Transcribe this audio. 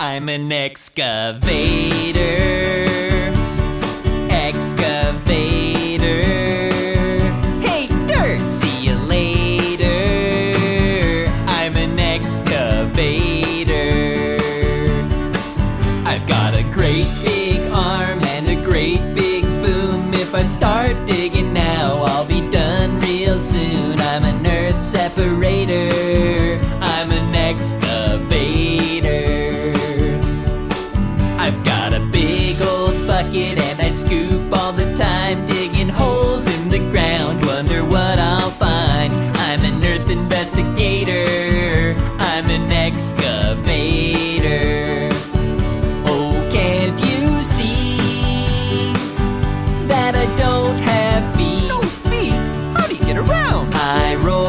I'm an excavator. Excavator. Hey, dirt! See you later. I'm an excavator. I've got a great big arm and a great big boom. If I start digging now, I'll be done real soon. I'm an earth separator. I'm an excavator. I've got a big old bucket and I scoop all the time, digging holes in the ground, wonder what I'll find. I'm an earth investigator. I'm an excavator.